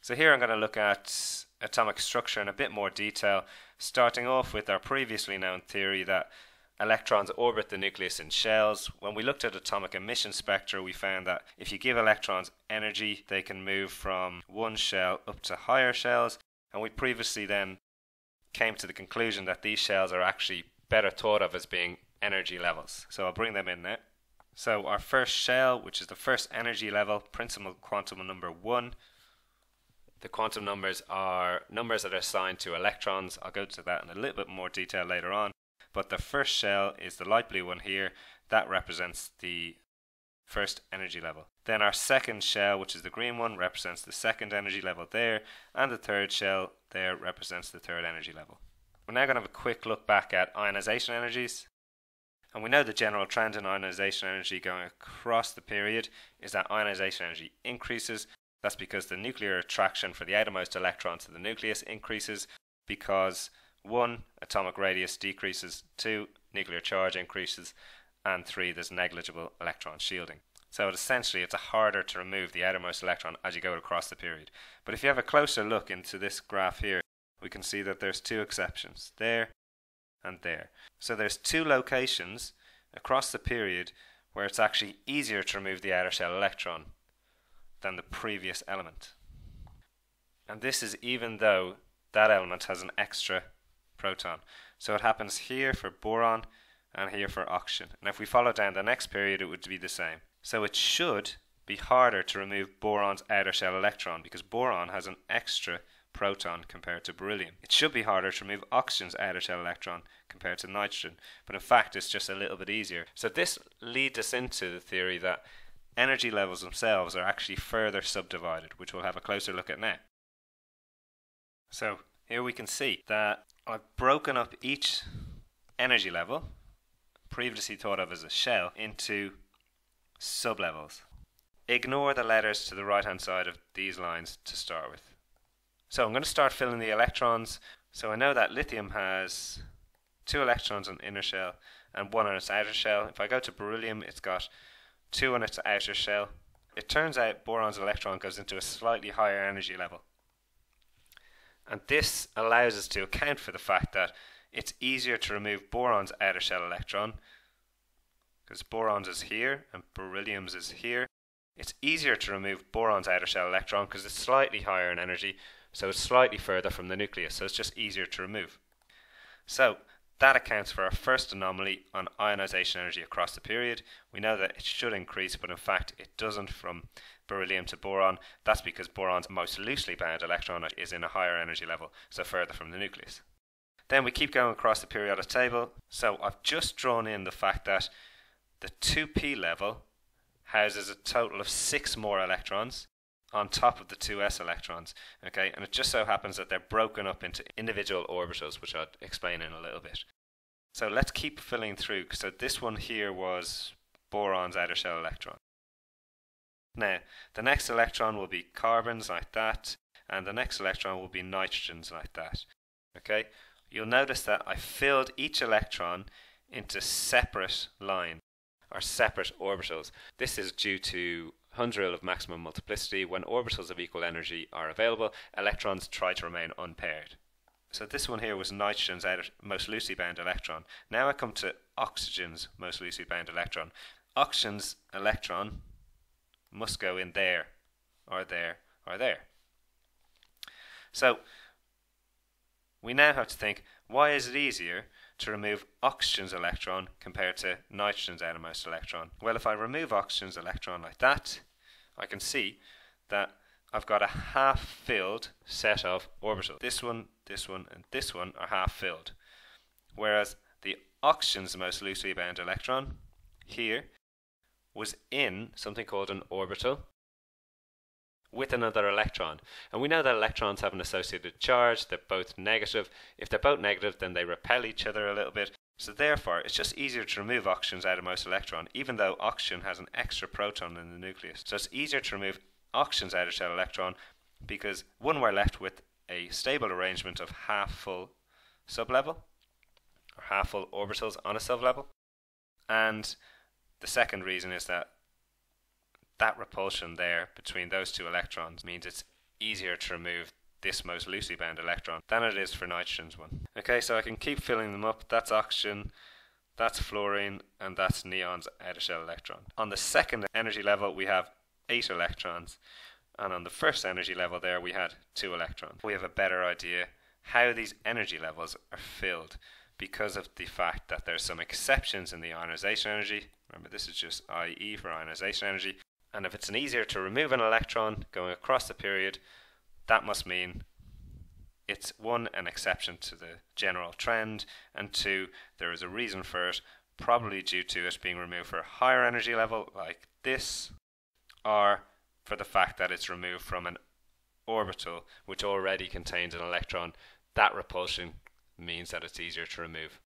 So here I'm going to look at atomic structure in a bit more detail, starting off with our previously known theory that electrons orbit the nucleus in shells. When we looked at atomic emission spectra, we found that if you give electrons energy, they can move from one shell up to higher shells, and we previously then came to the conclusion that these shells are actually better thought of as being energy levels. So I'll bring them in now. So our first shell, which is the first energy level, principal quantum number 1. The quantum numbers are numbers that are assigned to electrons. I'll go to that in a little bit more detail later on. But the first shell is the light blue one here. That represents the first energy level. Then our second shell, which is the green one, represents the second energy level there. And the third shell there represents the third energy level. We're now going to have a quick look back at ionization energies. And we know the general trend in ionization energy going across the period is that ionization energy increases. That's because the nuclear attraction for the outermost electron to the nucleus increases because 1. Atomic radius decreases, 2. Nuclear charge increases, and 3. There's negligible electron shielding. So essentially it's harder to remove the outermost electron as you go across the period. But if you have a closer look into this graph here, we can see that there's 2 exceptions, there and there. So there's 2 locations across the period where it's actually easier to remove the outer shell electron than the previous element. And this is even though that element has an extra proton. So it happens here for boron and here for oxygen. And if we follow down the next period, it would be the same. So it should be harder to remove boron's outer shell electron because boron has an extra proton compared to beryllium. It should be harder to remove oxygen's outer shell electron compared to nitrogen, but in fact it's just a little bit easier. So this leads us into the theory that energy levels themselves are actually further subdivided, which we'll have a closer look at now. So here we can see that I've broken up each energy level, previously thought of as a shell, into sublevels. Ignore the letters to the right hand side of these lines to start with. So I'm going to start filling the electrons. So I know that lithium has 2 electrons on inner shell and 1 on its outer shell. If I go to beryllium, it's got 2 on its outer shell. It turns out boron's electron goes into a slightly higher energy level. And this allows us to account for the fact that it's easier to remove boron's outer shell electron because boron's is here and beryllium's is here. It's easier to remove boron's outer shell electron because it's slightly higher in energy, so it's slightly further from the nucleus, so it's just easier to remove. So that accounts for our first anomaly on ionization energy across the period. We know that it should increase, but in fact it doesn't from beryllium to boron. That's because boron's most loosely bound electron is in a higher energy level, so further from the nucleus. Then we keep going across the periodic table. So I've just drawn in the fact that the 2p level houses a total of 6 more electrons on top of the 2s electrons, okay, and it just so happens that they're broken up into individual orbitals, which I'll explain in a little bit. So let's keep filling through. So this one here was boron's outer shell electron. Now the next electron will be carbons like that, and the next electron will be nitrogens like that. Okay, you'll notice that I filled each electron into separate lines or separate orbitals. This is due to Hundrel of maximum multiplicity. When orbitals of equal energy are available, electrons try to remain unpaired. So this one here was nitrogen's most loosely bound electron. Now I come to oxygen's most loosely bound electron. Oxygen's electron must go in there, or there, or there. So we now have to think, why is it easier to remove oxygen's electron compared to nitrogen's outermost electron? Well, if I remove oxygen's electron like that, I can see that I've got a half-filled set of orbitals. This one, and this one are half-filled. Whereas the oxygen's most loosely bound electron here was in something called an orbital with another electron. And we know that electrons have an associated charge. They're both negative. If they're both negative, then they repel each other a little bit. So therefore, it's just easier to remove oxygen's outermost electron, even though oxygen has an extra proton in the nucleus. So it's easier to remove oxygen's outer shell electron because, one, we're left with a stable arrangement of half-full sublevel, or half-full orbitals on a sublevel. And the second reason is that repulsion there between those 2 electrons means it's easier to remove this most loosely bound electron than it is for nitrogen's one. Okay, so I can keep filling them up. That's oxygen, that's fluorine, and that's neon's outer shell electron. On the second energy level, we have 8 electrons, and on the first energy level there, we had 2 electrons. We have a better idea how these energy levels are filled because of the fact that there's some exceptions in the ionization energy. Remember, this is just IE for ionization energy. And if it's easier to remove an electron going across the period, that must mean it's 1, an exception to the general trend, and 2, there is a reason for it, probably due to it being removed for a higher energy level like this, or for the fact that it's removed from an orbital which already contains an electron. That repulsion means that it's easier to remove.